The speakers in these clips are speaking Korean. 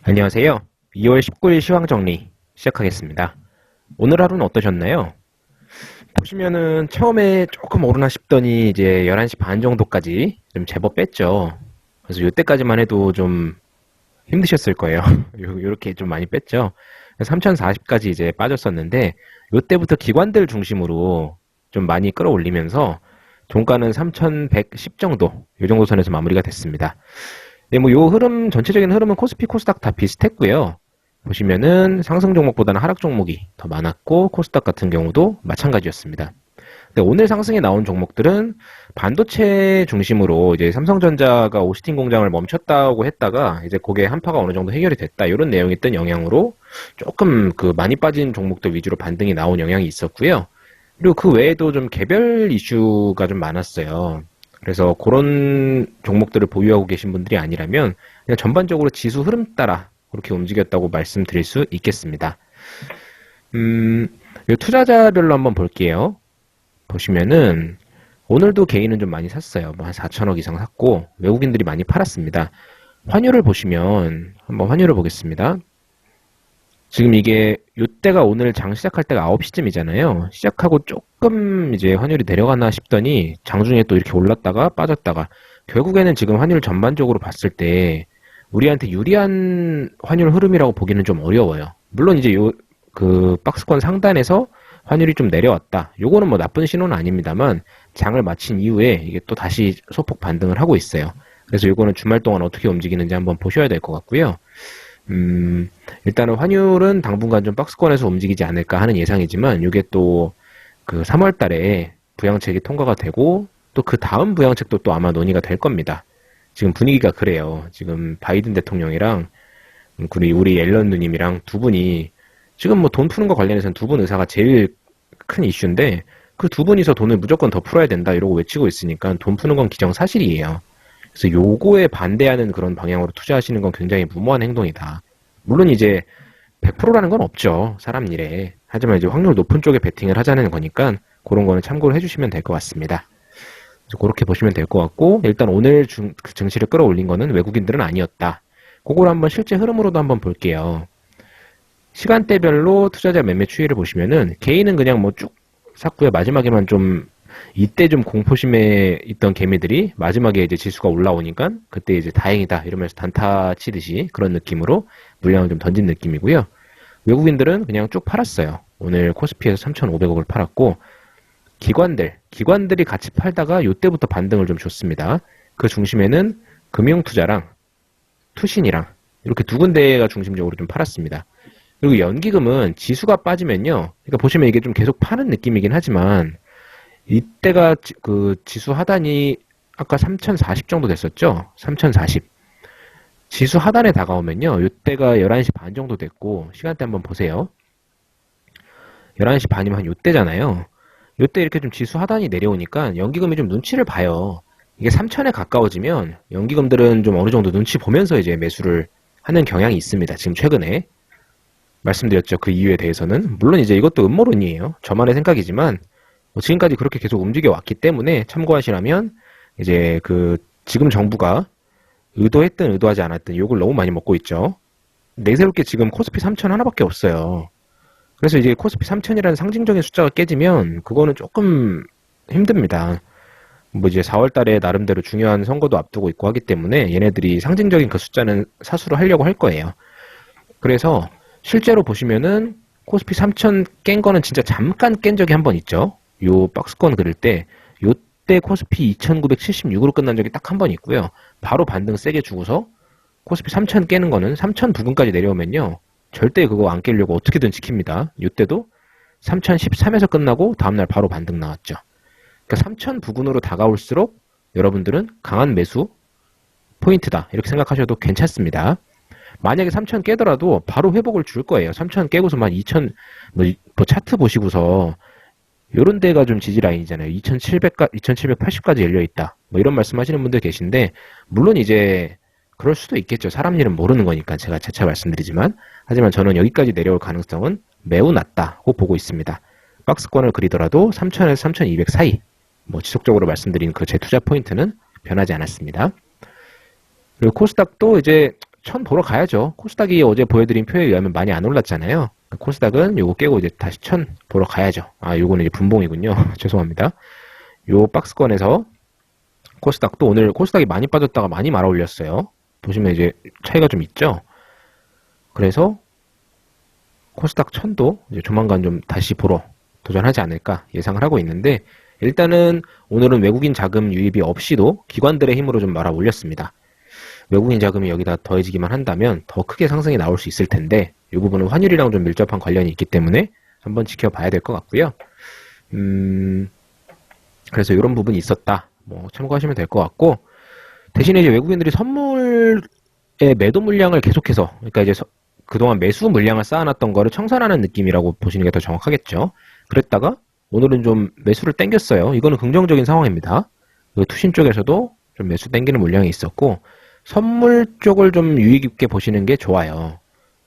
안녕하세요. 2월 19일 시황 정리 시작하겠습니다. 오늘 하루는 어떠셨나요? 보시면은 처음에 조금 오르나 싶더니 이제 11시 반 정도까지 좀 제법 뺐죠. 그래서 이때까지만 해도 좀 힘드셨을 거예요. 요렇게 좀 많이 뺐죠. 3040까지 이제 빠졌었는데 요때부터 기관들 중심으로 좀 많이 끌어올리면서 종가는 3110 정도, 요 정도 선에서 마무리가 됐습니다. 네, 뭐 요 흐름 전체적인 흐름은 코스피 코스닥 다 비슷했고요. 보시면은 상승 종목보다는 하락 종목이 더 많았고 코스닥 같은 경우도 마찬가지였습니다. 근데 오늘 상승에 나온 종목들은 반도체 중심으로 이제 삼성전자가 오스틴 공장을 멈췄다고 했다가 이제 그게 한파가 어느 정도 해결이 됐다 이런 내용이 뜬 영향으로 조금 그 많이 빠진 종목들 위주로 반등이 나온 영향이 있었고요. 그리고 그 외에도 좀 개별 이슈가 좀 많았어요. 그래서 그런 종목들을 보유하고 계신 분들이 아니라면 그냥 전반적으로 지수 흐름 따라 그렇게 움직였다고 말씀드릴 수 있겠습니다. 이 투자자별로 한번 볼게요. 보시면은 오늘도 개인은 좀 많이 샀어요. 뭐 한 4천억 이상 샀고 외국인들이 많이 팔았습니다. 환율을 보시면 한번 환율을 보겠습니다. 지금 이게 요때가 오늘 장 시작할 때가 9시쯤이잖아요. 시작하고 조금 이제 환율이 내려가나 싶더니 장중에 또 이렇게 올랐다가 빠졌다가 결국에는 지금 환율 전반적으로 봤을 때 우리한테 유리한 환율 흐름이라고 보기는 좀 어려워요. 물론 이제 요 그 박스권 상단에서 환율이 좀 내려왔다. 요거는 뭐 나쁜 신호는 아닙니다만 장을 마친 이후에 이게 또 다시 소폭 반등을 하고 있어요. 그래서 요거는 주말 동안 어떻게 움직이는지 한번 보셔야 될 것 같고요. 일단은 환율은 당분간 좀 박스권에서 움직이지 않을까 하는 예상이지만 이게 또 그 3월 달에 부양책이 통과가 되고 또 그 다음 부양책도 또 아마 논의가 될 겁니다. 지금 분위기가 그래요. 지금 바이든 대통령이랑 우리 앨런 누님이랑 두 분이 지금 뭐 돈 푸는 거 관련해서는 두 분 의사가 제일 큰 이슈인데 그 두 분이서 돈을 무조건 더 풀어야 된다 이러고 외치고 있으니까 돈 푸는 건 기정사실이에요. 그래서 요거에 반대하는 그런 방향으로 투자하시는 건 굉장히 무모한 행동이다. 물론 이제 100%라는 건 없죠. 사람 일에. 하지만 이제 확률 높은 쪽에 베팅을 하자는 거니까 그런 거는 참고를 해주시면 될 것 같습니다. 그래서 그렇게 보시면 될 것 같고 일단 오늘 그 증시를 끌어올린 거는 외국인들은 아니었다. 그걸 한번 실제 흐름으로도 한번 볼게요. 시간대별로 투자자 매매 추이를 보시면은 개인은 그냥 뭐 쭉 샀고요. 마지막에만 좀 이때 좀 공포심에 있던 개미들이 마지막에 이제 지수가 올라오니까 그때 이제 다행이다 이러면서 단타 치듯이 그런 느낌으로 물량을 좀 던진 느낌이고요. 외국인들은 그냥 쭉 팔았어요. 오늘 코스피에서 3,500억을 팔았고 기관들이 같이 팔다가 요때부터 반등을 좀 줬습니다. 그 중심에는 금융투자랑 투신이랑 이렇게 두 군데가 중심적으로 좀 팔았습니다. 그리고 연기금은 지수가 빠지면요. 그러니까 보시면 이게 좀 계속 파는 느낌이긴 하지만 이때가 그 지수 하단이 아까 3040 정도 됐었죠? 3040. 지수 하단에 다가오면요. 이때가 11시 반 정도 됐고 시간대 한번 보세요. 11시 반이면 한 이때잖아요. 이때 이렇게 좀 지수 하단이 내려오니까 연기금이 좀 눈치를 봐요. 이게 3000에 가까워지면 연기금들은 좀 어느 정도 눈치 보면서 이제 매수를 하는 경향이 있습니다. 지금 최근에. 말씀드렸죠. 그 이유에 대해서는. 물론 이제 이것도 음모론이에요. 저만의 생각이지만 뭐 지금까지 그렇게 계속 움직여 왔기 때문에 참고하시라면 이제 그 지금 정부가 의도했든 의도하지 않았든 욕을 너무 많이 먹고 있죠. 내세울 게 지금 코스피 3000 하나밖에 없어요. 그래서 이제 코스피 3000이라는 상징적인 숫자가 깨지면 그거는 조금 힘듭니다. 뭐 이제 4월 달에 나름대로 중요한 선거도 앞두고 있고 하기 때문에 얘네들이 상징적인 그 숫자는 사수를 하려고 할 거예요. 그래서 실제로 보시면은 코스피 3000 깬 거는 진짜 잠깐 깬 적이 한 번 있죠. 요 박스권 그릴 때 요때 코스피 2976으로 끝난 적이 딱 한 번 있고요. 바로 반등 세게 주고서 코스피 3000 깨는 거는 3000 부근까지 내려오면요. 절대 그거 안 깨려고 어떻게든 지킵니다. 요때도 3013에서 끝나고 다음날 바로 반등 나왔죠. 그러니까 3000 부근으로 다가올수록 여러분들은 강한 매수 포인트다 이렇게 생각하셔도 괜찮습니다. 만약에 3000 깨더라도 바로 회복을 줄 거예요. 3000 깨고서만 2000, 뭐 차트 보시고서 요런 데가 좀 지지 라인이잖아요. 2780까지 열려있다. 뭐 이런 말씀 하시는 분들 계신데, 물론 이제 그럴 수도 있겠죠. 사람 일은 모르는 거니까 제가 차차 말씀드리지만. 하지만 저는 여기까지 내려올 가능성은 매우 낮다고 보고 있습니다. 박스권을 그리더라도 3000에서 3200 사이. 뭐 지속적으로 말씀드린 그 제 투자 포인트는 변하지 않았습니다. 그리고 코스닥도 이제 천 보러 가야죠. 코스닥이 어제 보여드린 표에 의하면 많이 안 올랐잖아요. 코스닥은 요거 깨고 이제 다시 천 보러 가야죠. 아, 요거는 이제 분봉이군요. 죄송합니다. 요 박스권에서 코스닥도 오늘 코스닥이 많이 빠졌다가 많이 말아 올렸어요. 보시면 이제 차이가 좀 있죠. 그래서 코스닥 천도 이제 조만간 좀 다시 보러 도전하지 않을까 예상을 하고 있는데, 일단은 오늘은 외국인 자금 유입이 없이도 기관들의 힘으로 좀 말아 올렸습니다. 외국인 자금이 여기다 더해지기만 한다면 더 크게 상승이 나올 수 있을 텐데, 이 부분은 환율이랑 좀 밀접한 관련이 있기 때문에 한번 지켜봐야 될 것 같고요. 그래서 이런 부분이 있었다. 뭐 참고하시면 될 것 같고, 대신에 이제 외국인들이 선물의 매도 물량을 계속해서, 그러니까 이제 그동안 매수 물량을 쌓아놨던 거를 청산하는 느낌이라고 보시는 게 더 정확하겠죠. 그랬다가 오늘은 좀 매수를 땡겼어요. 이거는 긍정적인 상황입니다. 투신 쪽에서도 좀 매수 땡기는 물량이 있었고, 선물 쪽을 좀 유의 깊게 보시는 게 좋아요.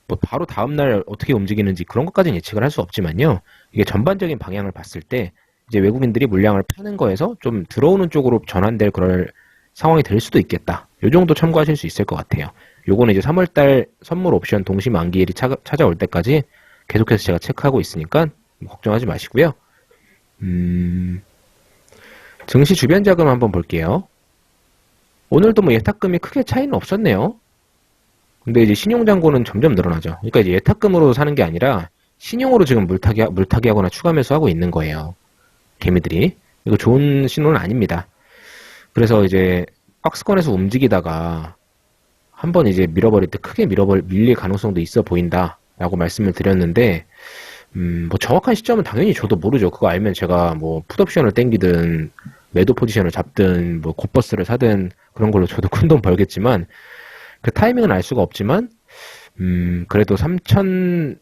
뭐 바로 다음날 어떻게 움직이는지 그런 것까지는 예측을 할 수 없지만요. 이게 전반적인 방향을 봤을 때 이제 외국인들이 물량을 파는 거에서 좀 들어오는 쪽으로 전환될 그럴 상황이 될 수도 있겠다. 요 정도 참고하실 수 있을 것 같아요. 요거는 이제 3월달 선물 옵션 동시 만기일이 찾아올 때까지 계속해서 제가 체크하고 있으니까 걱정하지 마시고요. 증시 주변 자금 한번 볼게요. 오늘도 뭐 예탁금이 크게 차이는 없었네요. 근데 이제 신용잔고는 점점 늘어나죠. 그러니까 이제 예탁금으로 사는 게 아니라 신용으로 지금 물타기 하거나 추가 매수하고 있는 거예요. 개미들이. 이거 좋은 신호는 아닙니다. 그래서 이제 박스권에서 움직이다가 한번 이제 밀어버릴 때 크게 밀릴 가능성도 있어 보인다라고 말씀을 드렸는데, 뭐 정확한 시점은 당연히 저도 모르죠. 그거 알면 제가 뭐 풋옵션을 땡기든 매도 포지션을 잡든 뭐 곱버스를 사든 그런 걸로 저도 큰돈 벌겠지만, 그 타이밍은 알 수가 없지만, 그래도 3,000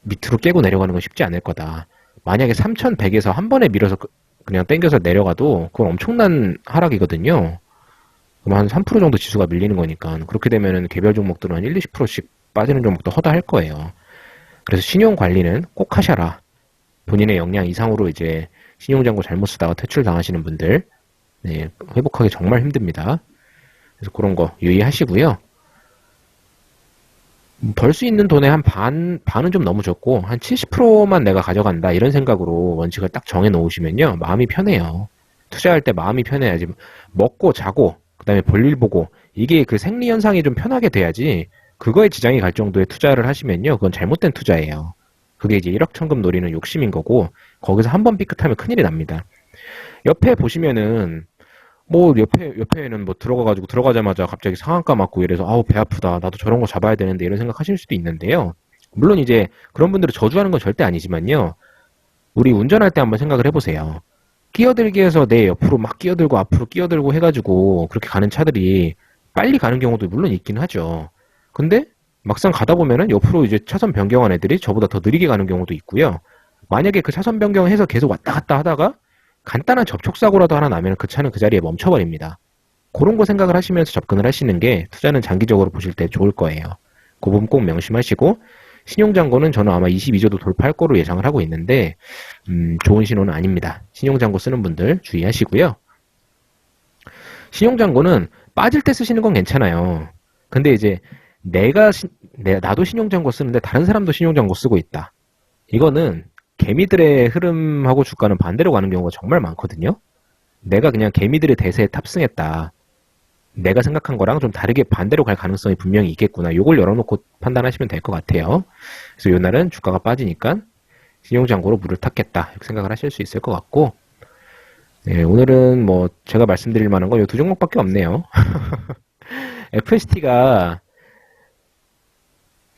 밑으로 깨고 내려가는 건 쉽지 않을 거다. 만약에 3,100에서 한 번에 밀어서 그냥 땡겨서 내려가도 그건 엄청난 하락이거든요. 그럼 한 3% 정도 지수가 밀리는 거니까, 그렇게 되면은 개별 종목들은 한 1, 20%씩 빠지는 종목도 허다할 거예요. 그래서 신용 관리는 꼭 하셔라. 본인의 역량 이상으로 이제 신용잔고 잘못 쓰다가 퇴출 당하시는 분들, 네, 회복하기 정말 힘듭니다. 그래서 그런 거 유의하시고요. 벌 수 있는 돈의 한 반은 좀 너무 적고, 한 70%만 내가 가져간다, 이런 생각으로 원칙을 딱 정해 놓으시면요, 마음이 편해요. 투자할 때 마음이 편해야지. 먹고 자고, 그 다음에 볼일 보고, 이게 그 생리 현상이 좀 편하게 돼야지, 그거에 지장이 갈 정도의 투자를 하시면요, 그건 잘못된 투자예요. 그게 이제 1억 천금 노리는 욕심인 거고, 거기서 한 번 삐끗하면 큰일이 납니다. 옆에 보시면은, 뭐 옆에는 뭐 들어가자마자 갑자기 상한가 맞고 이래서 아우 배 아프다, 나도 저런 거 잡아야 되는데, 이런 생각하실 수도 있는데요. 물론 이제 그런 분들을 저주하는 건 절대 아니지만요. 우리 운전할 때 한번 생각을 해보세요. 끼어들기 해서 내 옆으로 막 끼어들고 앞으로 끼어들고 해가지고 그렇게 가는 차들이 빨리 가는 경우도 물론 있긴 하죠. 근데 막상 가다 보면은 옆으로 이제 차선 변경한 애들이 저보다 더 느리게 가는 경우도 있고요. 만약에 그 차선 변경해서 계속 왔다 갔다 하다가 간단한 접촉사고라도 하나 나면 그 차는 그 자리에 멈춰버립니다. 그런 거 생각을 하시면서 접근을 하시는 게 투자는 장기적으로 보실 때 좋을 거예요. 그 부분 꼭 명심하시고, 신용잔고는 저는 아마 22조도 돌파할 거로 예상을 하고 있는데, 좋은 신호는 아닙니다. 신용잔고 쓰는 분들 주의하시고요. 신용잔고는 빠질 때 쓰시는 건 괜찮아요. 근데 이제 나도 신용잔고 쓰는데 다른 사람도 신용잔고 쓰고 있다. 이거는 개미들의 흐름하고 주가는 반대로 가는 경우가 정말 많거든요. 내가 그냥 개미들의 대세에 탑승했다, 내가 생각한 거랑 좀 다르게 반대로 갈 가능성이 분명히 있겠구나, 요걸 열어놓고 판단하시면 될 것 같아요. 그래서 요 날은 주가가 빠지니까 신용잔고로 물을 탔겠다, 이렇게 생각을 하실 수 있을 것 같고, 네, 오늘은 뭐 제가 말씀드릴 만한 건 요 두 종목밖에 없네요. FST가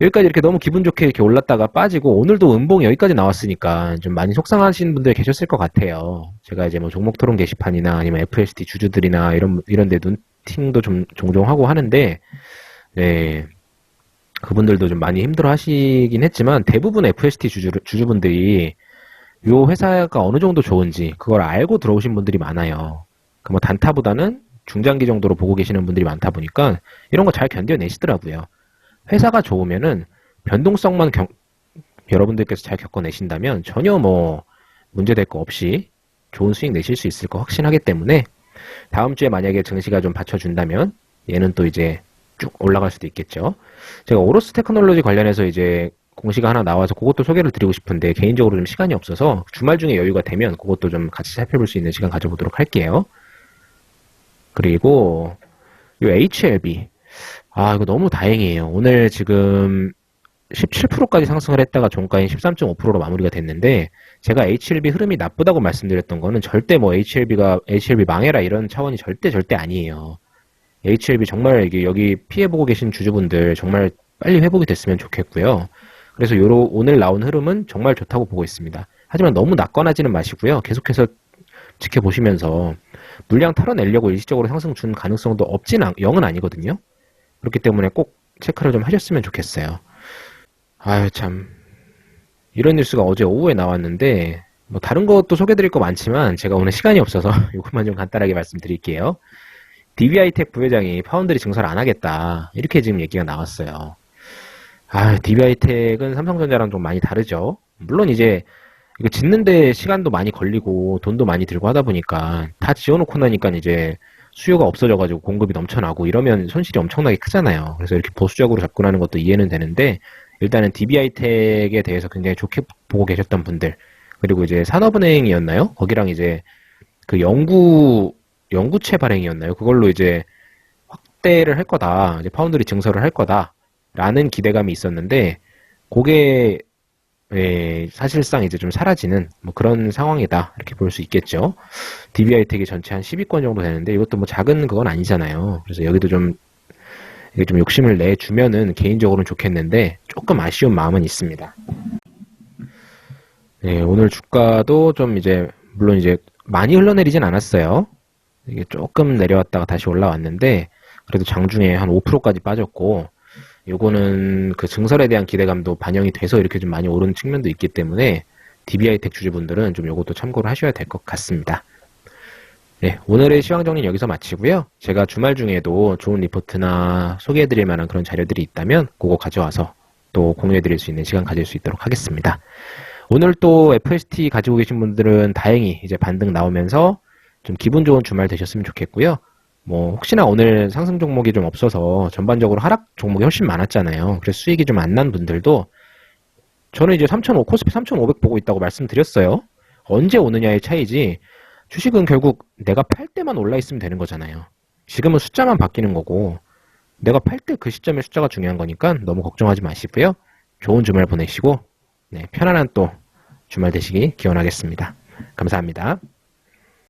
여기까지 이렇게 너무 기분 좋게 이렇게 올랐다가 빠지고, 오늘도 음봉이 여기까지 나왔으니까 좀 많이 속상하신 분들 계셨을 것 같아요. 제가 이제 뭐 종목 토론 게시판이나 아니면 FST 주주들이나 이런데 눈팅도 좀 종종 하고 하는데, 네, 그분들도 좀 많이 힘들어 하시긴 했지만, 대부분 FST 주주분들이 요 회사가 어느 정도 좋은지 그걸 알고 들어오신 분들이 많아요. 그 뭐 단타보다는 중장기 정도로 보고 계시는 분들이 많다 보니까 이런 거 잘 견뎌내시더라고요. 회사가 좋으면은 변동성만 여러분들께서 잘 겪어내신다면 전혀 뭐 문제될 거 없이 좋은 수익 내실 수 있을 거 확신하기 때문에, 다음 주에 만약에 증시가 좀 받쳐준다면 얘는 또 이제 쭉 올라갈 수도 있겠죠. 제가 오로스 테크놀로지 관련해서 이제 공시가 하나 나와서 그것도 소개를 드리고 싶은데 개인적으로 좀 시간이 없어서 주말 중에 여유가 되면 그것도 좀 같이 살펴볼 수 있는 시간 가져보도록 할게요. 그리고 이 HLB, 이거 너무 다행이에요. 오늘 지금 17%까지 상승을 했다가 종가인 13.5%로 마무리가 됐는데, 제가 HLB 흐름이 나쁘다고 말씀드렸던 거는 절대 뭐 HLB 망해라 이런 차원이 절대 아니에요. HLB 정말 여기 피해보고 계신 주주분들 정말 빨리 회복이 됐으면 좋겠고요. 그래서 오늘 나온 흐름은 정말 좋다고 보고 있습니다. 하지만 너무 낙관하지는 마시고요. 계속해서 지켜보시면서 물량 털어내려고 일시적으로 상승 준 가능성도 영은 아니거든요. 그렇기 때문에 꼭 체크를 좀 하셨으면 좋겠어요. 참. 이런 뉴스가 어제 오후에 나왔는데, 뭐 다른 것도 소개드릴 거 많지만 제가 오늘 시간이 없어서 이것만 좀 간단하게 말씀드릴게요. DBI텍 부회장이 파운드리 증설 안 하겠다. 이렇게 지금 얘기가 나왔어요. DBI텍은 삼성전자랑 좀 많이 다르죠. 물론 이제 이거 짓는데 시간도 많이 걸리고 돈도 많이 들고 하다 보니까 다 지어놓고 나니까 이제 수요가 없어져가지고 공급이 넘쳐나고 이러면 손실이 엄청나게 크잖아요. 그래서 이렇게 보수적으로 접근하는 것도 이해는 되는데, 일단은 DBI텍에 대해서 굉장히 좋게 보고 계셨던 분들, 그리고 이제 산업은행이었나요? 거기랑 이제 그 연구체 발행이었나요? 그걸로 이제 확대를 할 거다, 이제 파운드리 증설을 할 거다라는 기대감이 있었는데, 그게 사실상 이제 좀 사라지는 뭐 그런 상황이다, 이렇게 볼 수 있겠죠. DBI텍이 전체 한 10위권 정도 되는데 이것도 뭐 작은 그건 아니잖아요. 그래서 여기도 좀 욕심을 내주면은 개인적으로는 좋겠는데 조금 아쉬운 마음은 있습니다. 오늘 주가도 좀 물론 이제 많이 흘러내리진 않았어요. 이게 조금 내려왔다가 다시 올라왔는데 그래도 장중에 한 5%까지 빠졌고, 요거는 그 증설에 대한 기대감도 반영이 돼서 이렇게 좀 많이 오른 측면도 있기 때문에 DBI텍 주주분들은 좀 요것도 참고를 하셔야 될 것 같습니다. 오늘의 시황 정리는 여기서 마치고요. 제가 주말 중에도 좋은 리포트나 소개해드릴 만한 그런 자료들이 있다면 그거 가져와서 또 공유해드릴 수 있는 시간 가질 수 있도록 하겠습니다. 오늘 또 FST 가지고 계신 분들은 다행히 이제 반등 나오면서 좀 기분 좋은 주말 되셨으면 좋겠고요. 뭐 혹시나 오늘 상승 종목이 좀 없어서 전반적으로 하락 종목이 훨씬 많았잖아요. 그래서 수익이 좀 안 난 분들도, 저는 이제 코스피 3,500 보고 있다고 말씀드렸어요. 언제 오느냐의 차이지, 주식은 결국 내가 팔 때만 올라 있으면 되는 거잖아요. 지금은 숫자만 바뀌는 거고, 내가 팔 때 그 시점의 숫자가 중요한 거니까 너무 걱정하지 마시고요. 좋은 주말 보내시고 편안한 또 주말 되시기 기원하겠습니다. 감사합니다.